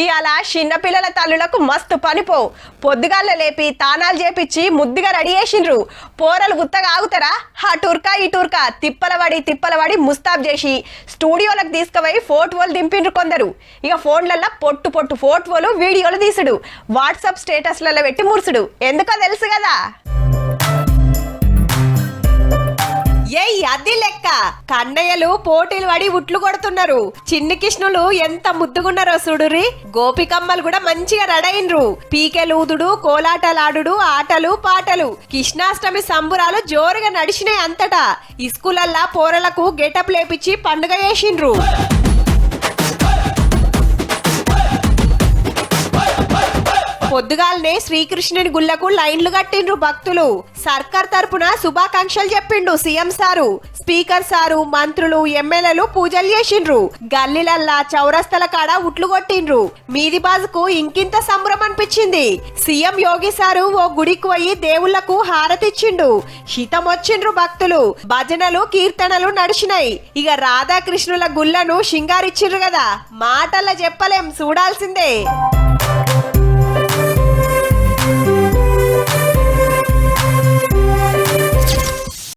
ఇవాళ చిన్నపిల్లల తల్లులకు మస్తు పనిపో పొద్దుగాళ్ళ లేపి తానాలు చేపిచ్చి ముద్దుగా రెడీ చేసిండ్రు. పోరలు గుత్తగా ఆగుతారా? ఆ టూర్కా ఈ టూర్కా తిప్పలవాడి ముస్తాబ్ చేసి స్టూడియోలకు తీసుకుపోయి ఫోటోలు దింపిండ్రు కొందరు. ఇక ఫోన్లల్లో పొట్టు ఫోటోలు వీడియోలు తీసుడు, వాట్సాప్ స్టేటస్లలో పెట్టి మురుసుడు. ఎందుకో తెలుసు కదా. ఏయ్ అది లెక్క కన్నయ్యలు పోటీలు పడి ఉట్లు కొడుతున్నారు. చిన్ని కిష్ణులు ఎంత ముద్దుగున్నారో చూడుర్రి. గోపికమ్మలు కూడా మంచిగా రెడైన్రు. పీకెలూదుడు, కోలాటలాడు, ఆటలు పాటలు, కృష్ణాష్టమి సంబురాలు జోరుగా నడిచినాయి అంతటా. ఇస్కూలల్లా పోరలకు గెటప్ లేపిచ్చి పండుగ చేసిండ్రు. పొద్దుగాలనే శ్రీకృష్ణుని గుళ్లకు లైన్లు కట్టిండ్రు భక్తులు. సర్కార్ తరపున శుభాకాంక్షలు చెప్పిండు సీఎం సారు. స్పీకర్ సారు, మంత్రులు, ఎమ్మెల్యేలు పూజలు చేసిండ్రు. గల్లీలల్లా చౌరస్తల కాడ ఉట్లు కొట్టిండ్రు. మీది బాజుకు ఇంకింత సంబరం అనిపించింది. సీఎం యోగి సారు ఓ గుడికి పోయి దేవుళ్లకు హారతిచ్చిండు. హితం వచ్చిండ్రు భక్తులు. భజనలు, కీర్తనలు నడిచినాయి. ఇక రాధాకృష్ణుల గుళ్లను షింగారిచ్చిండ్రు కదా, మాటల్లో చెప్పలేం, చూడాల్సిందే.